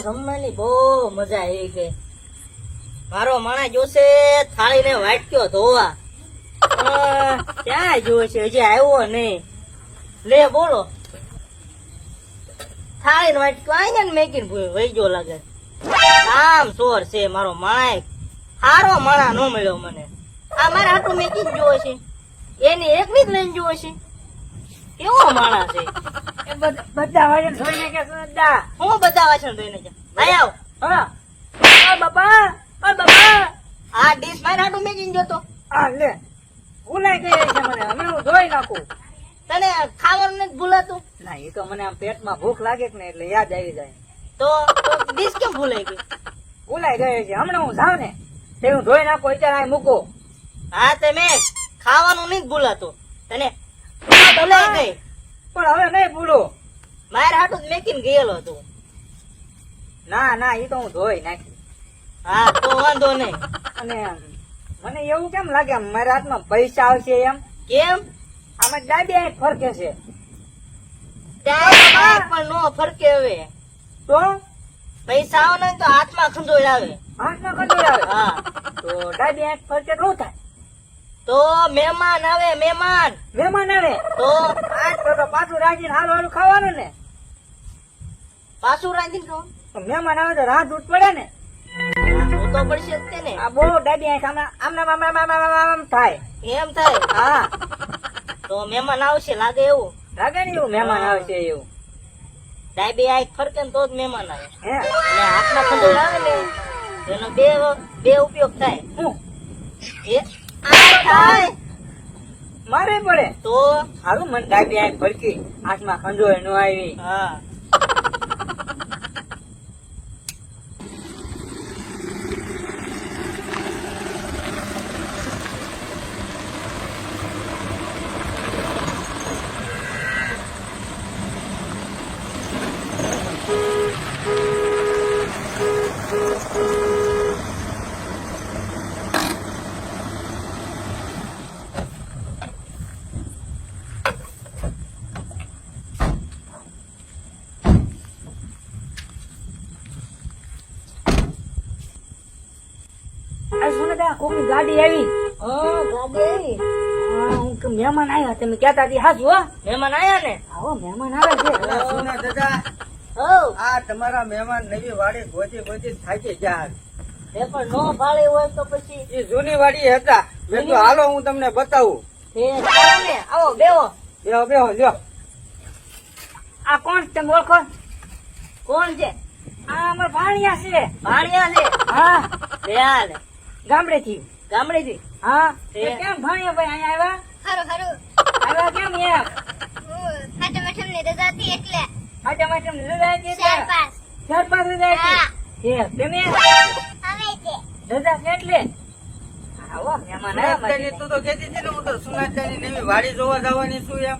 જમવાની બહુ મજા આવી ગઈ. મારો માણસ જોશે થાળીને વાટક્યો ધોવા. ક્યાં જોશે, હજી આવ્યો નહીં. લે બોલો, થાળીને વાટક્યો આઈને ને મેકીને વહી ગયો લાગે. આમ ચોર છે મારો માણસ. સારો માણા ન મળ્યો મને. આ મારે હાટું મેકીને જોવે છે, એની એકની જ લઈને જોવે છે. કેવો માણસ છે. એ બધા વાસણ ધોઈને કે સુનંદા? હું બધા વાસણ ધોઈને જા. ભાઈ આવ. હા. ઓ બાપા, ઓ બાપા. આ ડીશ મારે હાટું મેકીને જોતો. આ લે. ભૂલાઈ ગઈ છે મને. હવે હું ધોઈ નાખું. તને ખાવાનું નથી ભૂલાતું? ના, એ તો મને આમ પેટમાં ભૂખ લાગે કે ને એટલે યાદ આવી જાય. તો ડીશ કેમ ભૂલાઈ ગઈ? ભૂલાઈ ગઈ છે. હમણાં હું જાઉં ને તે હું ધોઈ નાખું, અત્યારે અહીં મૂકો. હા તે મેં ખાવાનું નથી ભૂલાતું. તને ભૂલાઈ ગઈ. પણ હવે નહીં ભૂલો. મારે હાટું જ મેકીને ગયેલો તું. ના ના, એ તો હું ધોઈ નાખી. હા તો વાંધો નહીં. અને મને એવું કેમ લાગે આમ મારા હાથમાં પૈસા આવશે એમ? કેમ? આમાં ડાબી આંખ ફરકે છે. ત્યાં પણ નો ફરકે. હવે તો પૈસા આવે ને તો હાથમાં ખંજોળ આવે. હાથમાં કંટ્રોલ આવે. હા તો ડાબી આંખ ફરકે શું થાય? તો મહેમાન આવે. મહેમાન મહેમાન આવે તો આજ તો પાછું રાખીને હાલ વાળું ખાવાનું ને. પાછું રાંધીને ખાવ. તો મહેમાન આવે તો રાહ દૂધ પડે ને. હું તો પડશે જ તે ને. આ બહુ ડાબી આંખ આમ થાય. એમ થાય. હા, તો મહેમાન આવશે લાગે એવું. લાગે ને એવું મહેમાન આવશે એવું. ડાબી આંખ ફરકે ને તો જ મહેમાન આવે. હે અને હાથમાં ખંજોળ આવે ને એનો બે ઉપયોગ થાય. હું એ આ થાય મારે પડે તો હારું મને ડાબી આંખ ફરકી હાથમાં ખંજોળ ન આવી. હા આ સુનદા કોકની ગાડી આવી. ગાડી હા, હું કે મહેમાન આવ્યા તમે કહેતા હતી હાચું હો. મહેમાન આયા ને. આવો મહેમાન આવે છે. સોના દાદા, હો આ તમારા મહેમાન નવી વાડી ગોતી થાકી ગયા. એ પણ નો ભાળે હોય તો પછી એ જૂની વાડી હતા. મેં તો હાલો હું તમને બતાવું. ચાલો ને. આવો બેહો. બેહો બેહો લ્યો. આ કોણ તમે ઓળખો? કોણ છે? આ અમાર ભાણિયા છે. ભાણિયા છે. હા, બેહાલ ગામડે થી. ગામડેથી. હા, તે તે કેમ ભાણિયા ભાઈ અહીંયા આવ્યા? હારું આવ્યા કેમ એમ? હું ખાટા મઠમની રજા હતી એટલે હાચા માટે રજા હતી ચાર એટલે? પાંચ 4-5 રજા હા. હતી. એ તમે હવે તે રજા છે એટલે આવો મહેમાન આવ્યા સુનાતાની તું તો કહેતી હતી ને, હું તો સુનાતાની નવી વાડી જોવા જવાની છું એમ.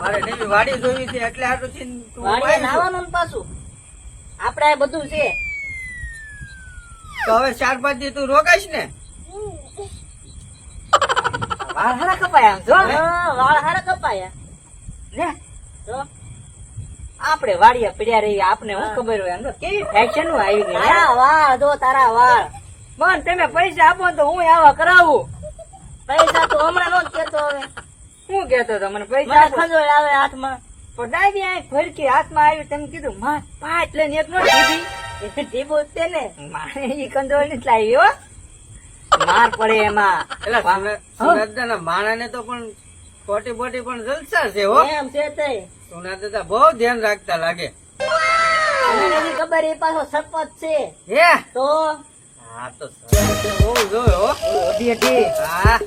મારે નવી વાડી જોવી છે એટલે હાટું થી તું વાડીએ આવી છું. નાવાનું ને પાછું આપડે આ બધું છે. તો હવે 4-5 દી તું રોકાઈશ ને? વાળ હારા કપાયા આમ જો. હા, વાળ હારા કપાયા ને તો આપણે વાડિયા પડ્યા રહી, આપને શું ખબર હોય. આમ તો કેવી ફેશન નું આવી ગઈ. તારા વાળ જો, તારા વાળ. પણ તમે પૈસા આપો તો હું આવા કરાવું. પૈસા તો હમણાં નો જ કેતો. હવે હું કેતો તો મને પૈસા મને આપો. ખંજોળ આવે હાથમાં. પણ ડાબી આંખ ફરકી હાથમાં આવી. તમે કીધું માં પાંચ લઈને એક નો દીધી. એ ટીબો જ તે ને. મારે ઈ કંટ્રોલ નથી લાવી હો. માર પડે એમાં. એટલે સુનાદાના માણાને તો પણ ખોટી બોટી પણ જલસા છે હો. એમ છે તે. સોના દાદા બહુ ધ્યાન રાખતા લાગે. મને નથી ખબર એ પાછો સરપંચ છે. હે તો હા તો બહુ જોયો હો. અઢી અઢી. હા